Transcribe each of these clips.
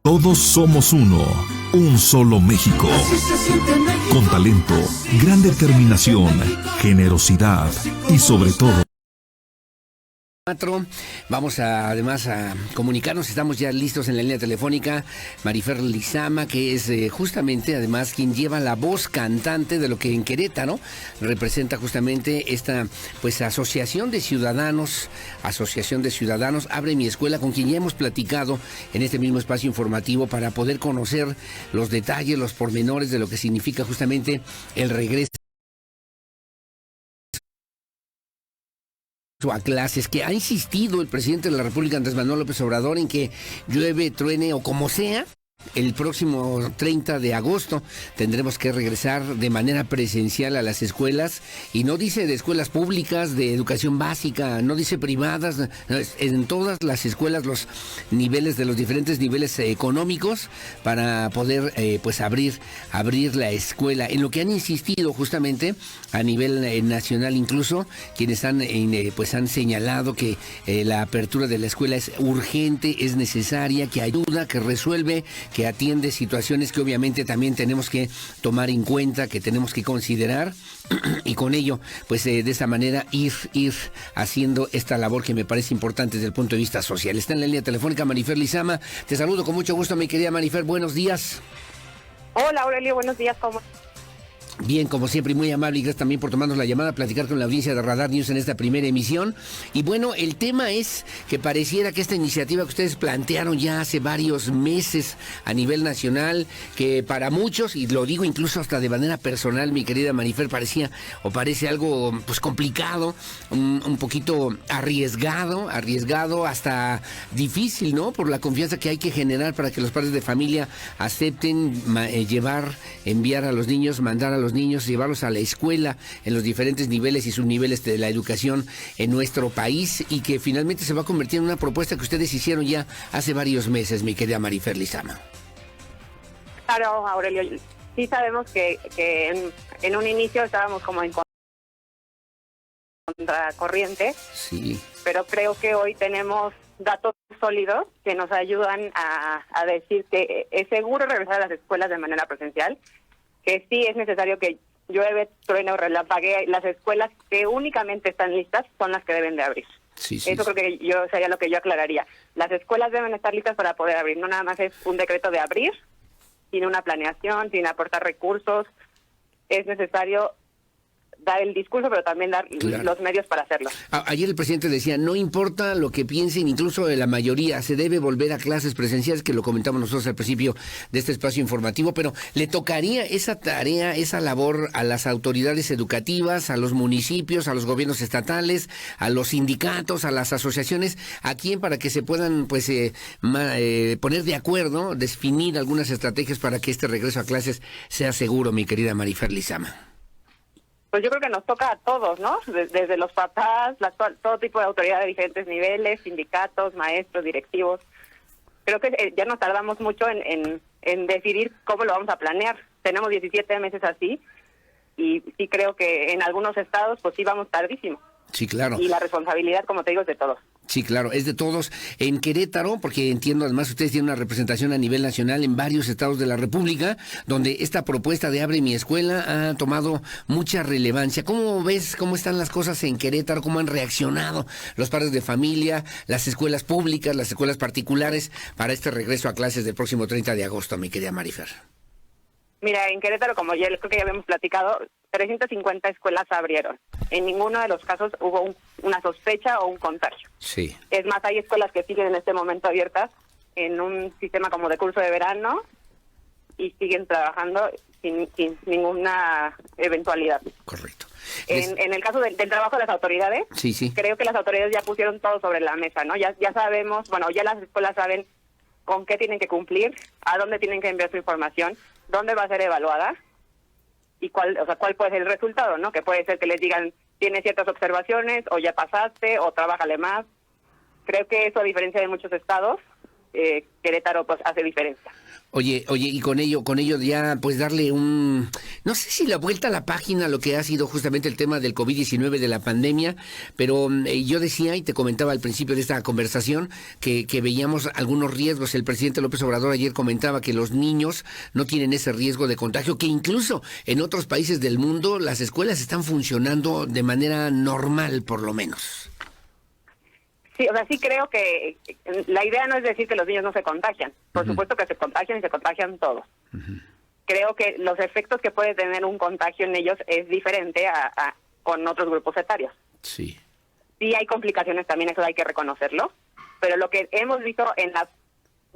Todos somos uno, un solo México. Con talento, gran determinación, generosidad y sobre todo... Vamos además a comunicarnos, estamos ya listos en la línea telefónica. Marifer Lizama, que es justamente además quien lleva la voz cantante de lo que en Querétaro representa justamente esta asociación de ciudadanos, Abre mi Escuela, con quien ya hemos platicado en este mismo espacio informativo para poder conocer los detalles, los pormenores de lo que significa justamente el regreso a clases, que ha insistido el presidente de la República, Andrés Manuel López Obrador, en que llueve, truene o como sea, el próximo 30 de agosto tendremos que regresar de manera presencial a las escuelas, y no dice de escuelas públicas, de educación básica, no dice privadas, en todas las escuelas, los niveles de los diferentes niveles económicos, para poder abrir la escuela, en lo que han insistido justamente a nivel nacional. Incluso quienes han señalado que la apertura de la escuela es urgente, es necesaria, que ayuda, que resuelve, que atiende situaciones que obviamente también tenemos que tomar en cuenta, que tenemos que considerar, y con ello, de esa manera ir haciendo esta labor que me parece importante desde el punto de vista social. Está en la línea telefónica Marifer Lizama. Te saludo con mucho gusto, mi querida Marifer. Buenos días. Hola, Aurelio, buenos días. ¿Cómo? Bien, como siempre, y muy amable, y gracias también por tomarnos la llamada, platicar con la audiencia de Radar News en esta primera emisión. Y bueno, el tema es que pareciera que esta iniciativa que ustedes plantearon ya hace varios meses a nivel nacional, que para muchos, y lo digo incluso hasta de manera personal, mi querida Marifer, parece algo complicado, un poquito arriesgado, hasta difícil, ¿no? Por la confianza que hay que generar para que los padres de familia acepten enviar a los niños, mandar a los niños, llevarlos a la escuela en los diferentes niveles y subniveles de la educación en nuestro país, y que finalmente se va a convertir en una propuesta que ustedes hicieron ya hace varios meses, mi querida Marifer Lizama. Claro, Aurelio, sí sabemos que en un inicio estábamos como en contracorriente, sí, pero creo que hoy tenemos datos sólidos que nos ayudan a decir que es seguro regresar a las escuelas de manera presencial, que sí es necesario que llueve, truene o relampaguee. Las escuelas que únicamente están listas son las que deben de abrir. Sí, Eso creo que sería lo que yo aclararía. Las escuelas deben estar listas para poder abrir, no nada más es un decreto de abrir, sin una planeación, sin aportar recursos. Es necesario dar el discurso, pero también dar los medios para hacerlo. Ayer el presidente decía, no importa lo que piensen, incluso la mayoría, se debe volver a clases presenciales, que lo comentamos nosotros al principio de este espacio informativo, pero le tocaría esa tarea, esa labor a las autoridades educativas, a los municipios, a los gobiernos estatales, a los sindicatos, a las asociaciones, ¿a quién? Para que se puedan poner de acuerdo, definir algunas estrategias para que este regreso a clases sea seguro, mi querida Marifer Lizama. Pues yo creo que nos toca a todos, ¿no? Desde los papás, todo tipo de autoridades de diferentes niveles, sindicatos, maestros, directivos. Creo que ya nos tardamos mucho en decidir cómo lo vamos a planear. Tenemos 17 meses así, y sí creo que en algunos estados pues sí vamos tardísimo. Sí, claro. Y la responsabilidad, como te digo, es de todos. Sí, claro, es de todos. En Querétaro, porque entiendo además ustedes tienen una representación a nivel nacional en varios estados de la República, donde esta propuesta de Abre mi Escuela ha tomado mucha relevancia. ¿Cómo ves cómo están las cosas en Querétaro? ¿Cómo han reaccionado los padres de familia, las escuelas públicas, las escuelas particulares para este regreso a clases del próximo 30 de agosto, mi querida Marifer? Mira, en Querétaro, como ya creo que ya habíamos platicado, 350 escuelas abrieron. En ninguno de los casos hubo una sospecha o un contagio. Sí. Es más, hay escuelas que siguen en este momento abiertas en un sistema como de curso de verano y siguen trabajando sin ninguna eventualidad. Correcto. En el caso del trabajo de las autoridades, sí, creo que las autoridades ya pusieron todo sobre la mesa, ¿no? Ya sabemos, ya las escuelas saben con qué tienen que cumplir, a dónde tienen que enviar su información, dónde va a ser evaluada y cuál puede ser el resultado, ¿no? Que puede ser que les digan, tienes ciertas observaciones, o ya pasaste, o trabájale más. Creo que eso, a diferencia de muchos estados, Querétaro pues hace diferencia. Oye, y con ello ya pues darle no sé si la vuelta a la página, lo que ha sido justamente el tema del COVID-19, de la pandemia, pero yo decía y te comentaba al principio de esta conversación que veíamos algunos riesgos. El presidente López Obrador ayer comentaba que los niños no tienen ese riesgo de contagio, que incluso en otros países del mundo las escuelas están funcionando de manera normal, por lo menos. Sí, o sea, sí creo que la idea no es decir que los niños no se contagian. Por supuesto que se contagian y se contagian todos. Creo que los efectos que puede tener un contagio en ellos es diferente a con otros grupos etarios. Sí. Sí hay complicaciones también, eso hay que reconocerlo. Pero lo que hemos visto en las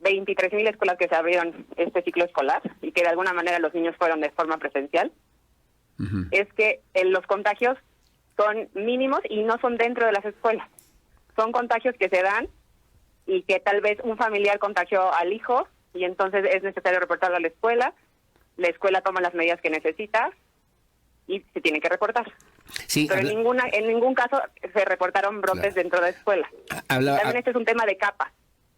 23,000 escuelas que se abrieron este ciclo escolar y que de alguna manera los niños fueron de forma presencial, es que los contagios son mínimos y no son dentro de las escuelas. Son contagios que se dan y que tal vez un familiar contagió al hijo y entonces es necesario reportarlo a la escuela toma las medidas que necesita y se tiene que reportar. Sí, pero en ningún caso se reportaron brotes dentro de la escuela. También este es un tema de capa.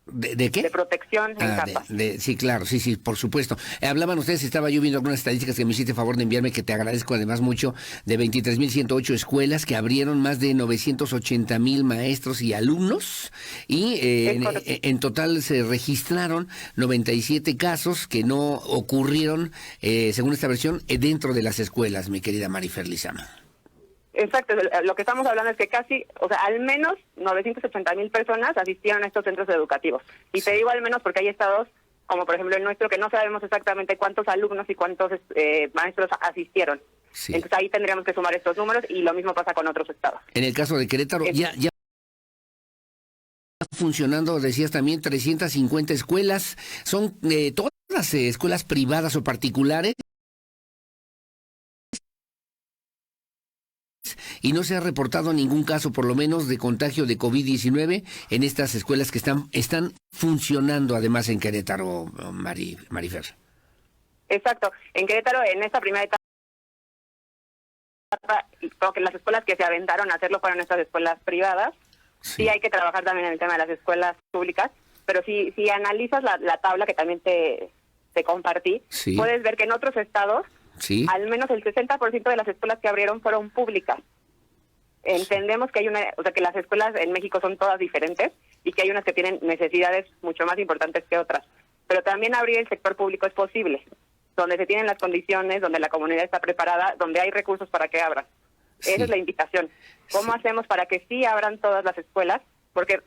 ¿De qué? De protección en capas. Sí, claro, sí, por supuesto. Hablaban ustedes, estaba yo viendo algunas estadísticas que me hiciste favor de enviarme, que te agradezco además mucho, de 23,108 escuelas que abrieron, más de 980,000 maestros y alumnos, y en total se registraron 97 casos que no ocurrieron, según esta versión, dentro de las escuelas, mi querida Marifer Lizama. Exacto, lo que estamos hablando es que casi, o sea, al menos 980,000 personas asistieron a estos centros educativos. Y te digo al menos porque hay estados, como por ejemplo el nuestro, que no sabemos exactamente cuántos alumnos y cuántos maestros asistieron. Sí. Entonces ahí tendríamos que sumar estos números y lo mismo pasa con otros estados. En el caso de Querétaro, ya funcionando, decías también, 350 escuelas. ¿Son todas escuelas privadas o particulares? Y no se ha reportado ningún caso, por lo menos, de contagio de COVID-19 en estas escuelas que están funcionando, además, en Querétaro, Marifer. Exacto. En Querétaro, en esta primera etapa, creo que las escuelas que se aventaron a hacerlo fueron estas escuelas privadas. Sí hay que trabajar también en el tema de las escuelas públicas, pero si analizas la tabla que también te compartí, puedes ver que en otros estados, al menos el 60% de las escuelas que abrieron fueron públicas. Entendemos que que las escuelas en México son todas diferentes y que hay unas que tienen necesidades mucho más importantes que otras. Pero también abrir el sector público es posible, donde se tienen las condiciones, donde la comunidad está preparada, donde hay recursos para que abran. Esa es la invitación. ¿Cómo hacemos para que sí abran todas las escuelas? Porque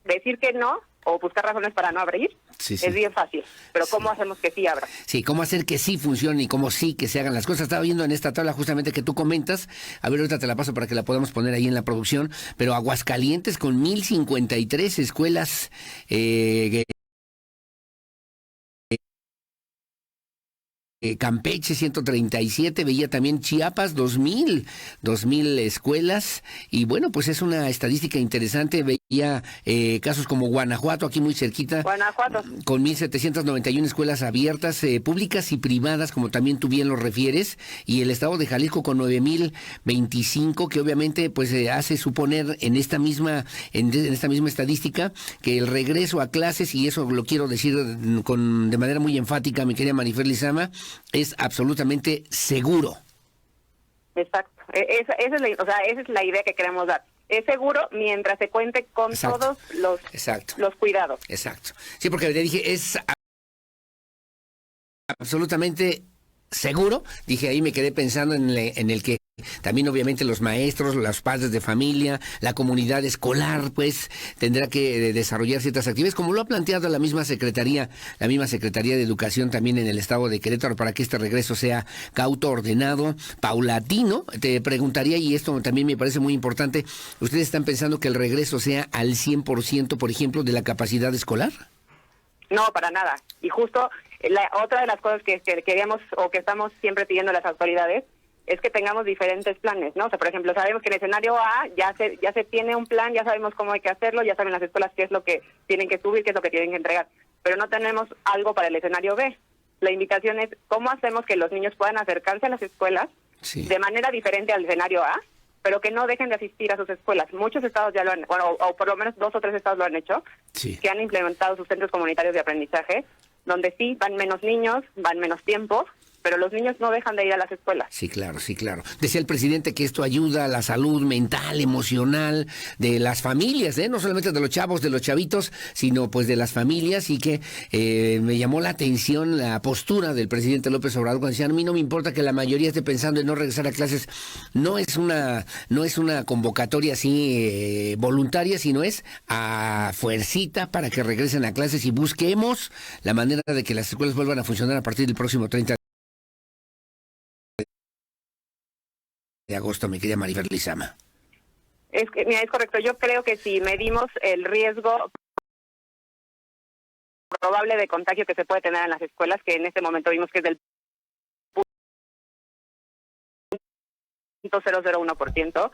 decir que no o buscar razones para no abrir es bien fácil, pero ¿cómo hacemos que sí abran? Sí, cómo hacer que sí funcione y cómo sí que se hagan las cosas. Estaba viendo en esta tabla justamente que tú comentas, a ver, ahorita te la paso para que la podamos poner ahí en la producción, pero Aguascalientes con 1,053 escuelas Campeche 137, veía también Chiapas 2,000 escuelas, y bueno, pues es una estadística interesante. Veía casos como Guanajuato, aquí muy cerquita, con 1,791 escuelas abiertas, públicas y privadas, como también tú bien lo refieres, y el estado de Jalisco con 9,025, que obviamente pues hace suponer en esta misma estadística que el regreso a clases, y eso lo quiero decir de manera muy enfática, mi querida Marifer Lizama, es absolutamente seguro. Exacto. Esa es la idea que queremos dar. Es seguro mientras se cuente con todos los cuidados. Exacto. Sí, porque le dije, es absolutamente seguro. Dije, ahí me quedé pensando en el que también obviamente los maestros, los padres de familia, la comunidad escolar, pues tendrá que desarrollar ciertas actividades, como lo ha planteado la misma Secretaría de Educación también en el estado de Querétaro, para que este regreso sea cauto, ordenado, paulatino. Te preguntaría, y esto también me parece muy importante, ¿ustedes están pensando que el regreso sea al 100%, por ejemplo, de la capacidad escolar? No, para nada. Y justo otra de las cosas que queríamos o que estamos siempre pidiendo a las autoridades es que tengamos diferentes planes, ¿no? O sea, por ejemplo, sabemos que en el escenario A ya se tiene un plan, ya sabemos cómo hay que hacerlo, ya saben las escuelas qué es lo que tienen que subir, qué es lo que tienen que entregar, pero no tenemos algo para el escenario B. La invitación es cómo hacemos que los niños puedan acercarse a las escuelas de manera diferente al escenario A, pero que no dejen de asistir a sus escuelas. Muchos estados ya lo han, bueno, o por lo menos 2 o 3 estados lo han hecho, Sí. que han implementado sus centros comunitarios de aprendizaje, donde sí van menos niños, van menos tiempo, pero los niños no dejan de ir a las escuelas. Sí, claro, sí, claro. Decía el presidente que esto ayuda a la salud mental, emocional de las familias, no solamente de los chavos, de los chavitos, sino pues de las familias, y que me llamó la atención la postura del presidente López Obrador cuando decía: a mí no me importa que la mayoría esté pensando en no regresar a clases. No es una convocatoria así voluntaria, sino es a fuercita para que regresen a clases y busquemos la manera de que las escuelas vuelvan a funcionar a partir del próximo 30 de agosto, mi querida Marifer Lizama. Mira, es correcto. Yo creo que si medimos el riesgo probable de contagio que se puede tener en las escuelas, que en este momento vimos que es del 0.001%,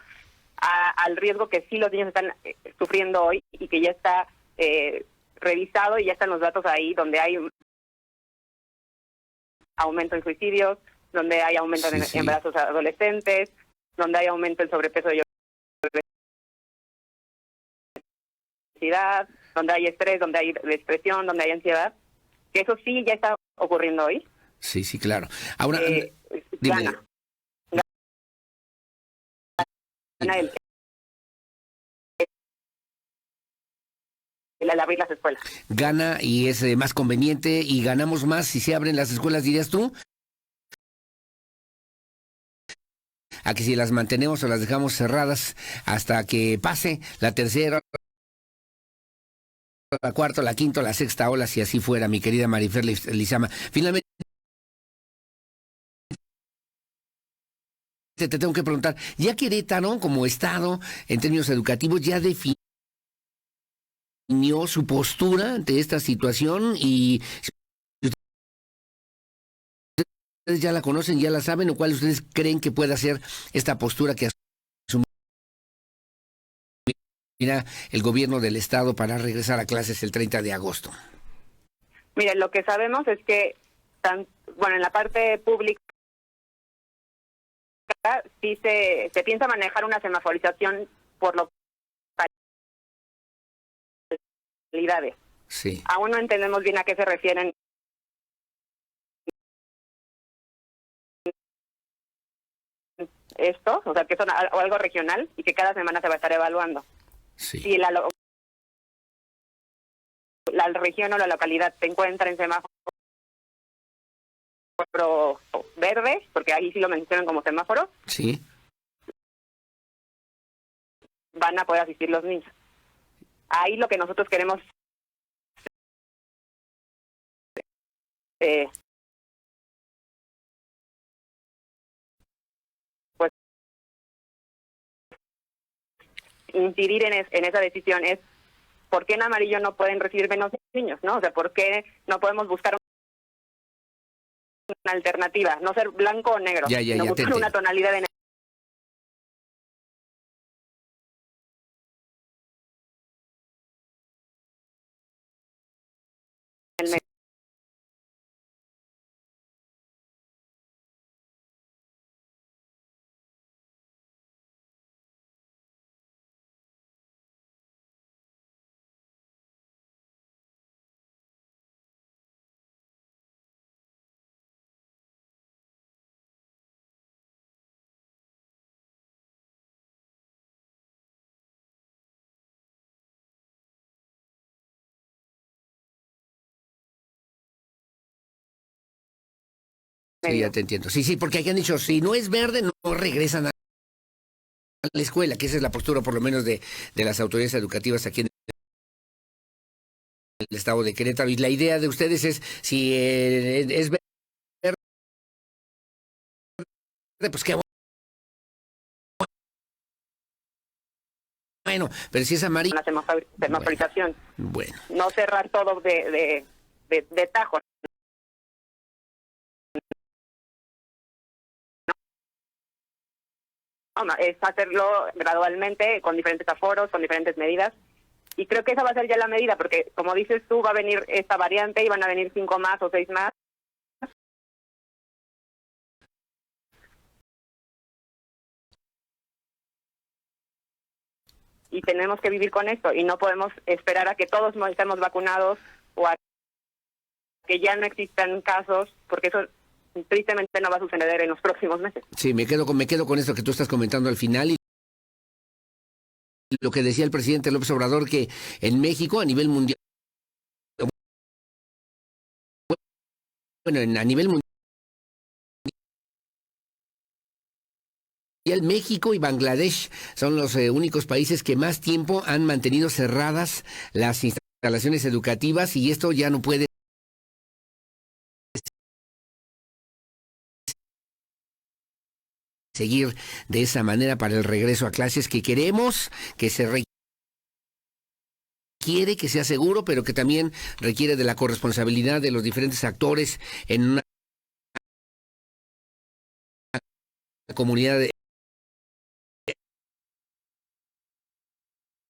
al riesgo que sí los niños están sufriendo hoy y que ya está revisado y ya están los datos ahí, donde hay un aumento en suicidios, donde hay aumento en embarazos adolescentes, donde hay aumento en sobrepeso y obesidad, donde hay estrés, donde hay depresión, donde hay ansiedad, que eso sí ya está ocurriendo hoy. Sí, sí, claro. Ahora, dime. Gana el abrir las escuelas. Gana y es más conveniente y ganamos más si se abren las escuelas, dirías tú, a que si las mantenemos o las dejamos cerradas hasta que pase la tercera, la cuarta, la quinta, la sexta ola, si así fuera, mi querida Marifer Lizama. Finalmente, te tengo que preguntar, ¿ya Querétaro, como estado, en términos educativos, ya definió su postura ante esta situación? Y ustedes ya la conocen, ya la saben, o cuál ustedes creen que pueda ser esta postura que asumirá el gobierno del estado para regresar a clases el 30 de agosto. Miren, lo que sabemos es que, en la parte pública sí se piensa manejar una semaforización por localidades. Sí. Aún no entendemos bien a qué se refieren esto, o sea, que son algo regional y que cada semana se va a estar evaluando. Sí. Si la región o la localidad se encuentra en semáforo verde, porque ahí sí lo mencionan como semáforo, Sí. van a poder asistir los niños. Ahí lo que nosotros queremos pues incidir en esa decisión es ¿por qué en amarillo no pueden recibir menos niños? ¿No? O sea, ¿por qué no podemos buscar una alternativa? No ser blanco o negro, sino buscar una tonalidad de negro. Sí, ya te entiendo. Sí, porque aquí han dicho, si no es verde, no regresan a la escuela, que esa es la postura por lo menos de las autoridades educativas aquí en el estado de Querétaro. Y la idea de ustedes es, si es verde, pues qué bueno, pero si es amarillo... Una semaforización. Bueno. No cerrar todo de tajo. No, es hacerlo gradualmente, con diferentes aforos, con diferentes medidas. Y creo que esa va a ser ya la medida, porque como dices tú, va a venir esta variante y van a venir 5 más o 6 más. y tenemos que vivir con esto y no podemos esperar a que todos estemos vacunados o a que ya no existan casos, porque eso tristemente no va a suceder en los próximos meses. Sí, me quedo con esto que tú estás comentando al final y lo que decía el presidente López Obrador, que en México a nivel mundial, bueno, a nivel mundial, México y Bangladesh son los únicos países que más tiempo han mantenido cerradas las instalaciones educativas y esto ya no puede seguir de esa manera para el regreso a clases que queremos, que se requiere que sea seguro, pero que también requiere de la corresponsabilidad de los diferentes actores en una comunidad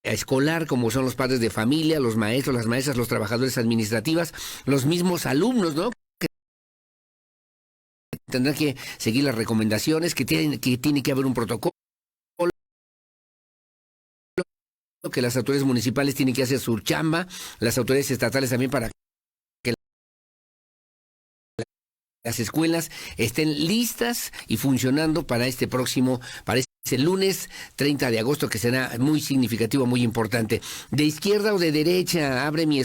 escolar, como son los padres de familia, los maestros, las maestras, los trabajadores administrativas, los mismos alumnos, ¿no? Que tendrán que seguir las recomendaciones, que tiene que haber un protocolo, que las autoridades municipales tienen que hacer su chamba, las autoridades estatales también, para que las escuelas estén listas y funcionando para este lunes 30 de agosto, que será muy significativo, muy importante. ¿De izquierda o de derecha abre mi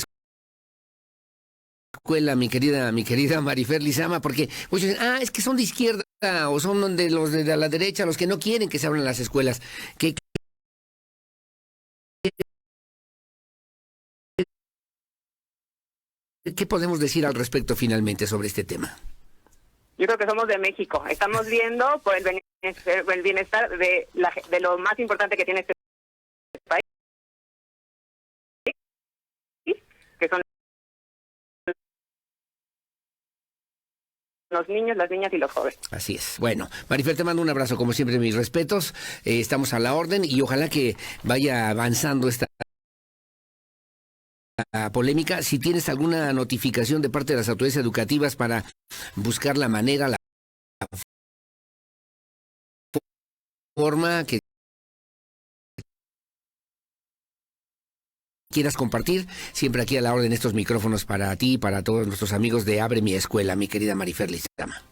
escuela, mi querida Marifer Lizama? Porque muchos dicen, es que son de izquierda o son de los de la derecha los que no quieren que se abran las escuelas. ¿Qué podemos decir al respecto finalmente sobre este tema? Yo creo que somos de México. Estamos viendo por el bienestar de lo más importante que tiene este país, que son los niños, las niñas y los jóvenes. Así es. Bueno, Marifer, te mando un abrazo, como siempre, mis respetos. Estamos a la orden y ojalá que vaya avanzando esta polémica. Si tienes alguna notificación de parte de las autoridades educativas para buscar la manera, la forma que quieras compartir, siempre aquí a la orden estos micrófonos para ti y para todos nuestros amigos de Abre mi Escuela, mi querida Marifer Lizama.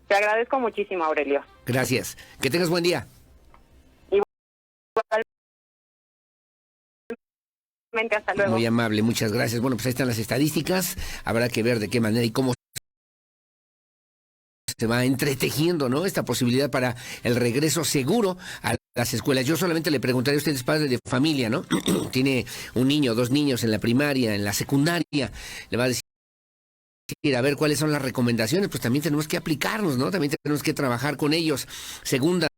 Te agradezco muchísimo, Aurelio. Gracias. Que tengas buen día. Hasta luego. Muy amable, muchas gracias. Bueno, pues ahí están las estadísticas. Habrá que ver de qué manera y cómo se va entretejiendo, ¿no?, esta posibilidad para el regreso seguro a las escuelas. Yo solamente le preguntaré a ustedes, padres de familia, ¿no? Tiene un niño, dos niños en la primaria, en la secundaria, le va a decir, a ver cuáles son las recomendaciones. Pues también tenemos que aplicarnos, ¿no? También tenemos que trabajar con ellos. Segunda,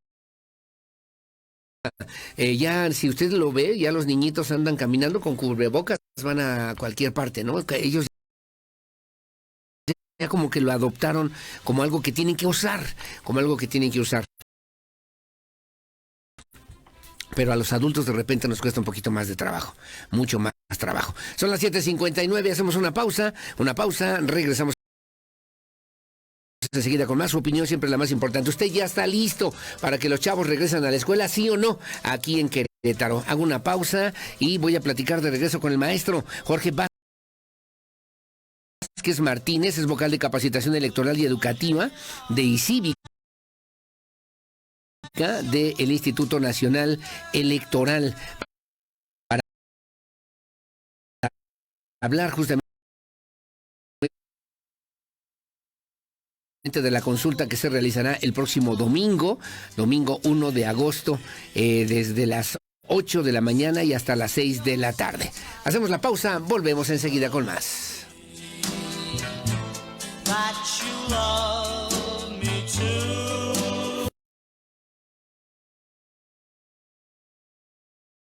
ya si usted lo ve, ya los niñitos andan caminando con cubrebocas, van a cualquier parte, ¿no? Ellos ya como que lo adoptaron como algo que tienen que usar, Pero a los adultos de repente nos cuesta un poquito más de trabajo, mucho más trabajo. Son las 7:59, hacemos una pausa, regresamos enseguida con más. Su opinión siempre es la más importante. ¿Usted ya está listo para que los chavos regresen a la escuela, sí o no? Aquí en Querétaro. Hago una pausa y voy a platicar de regreso con el maestro Jorge Vázquez Martínez, es vocal de capacitación electoral y educativa de ICIVIC, del Instituto Nacional Electoral, para hablar justamente de la consulta que se realizará el próximo domingo 1 de agosto, desde las 8 de la mañana y hasta las 6 de la tarde. Hacemos la pausa, volvemos enseguida con más.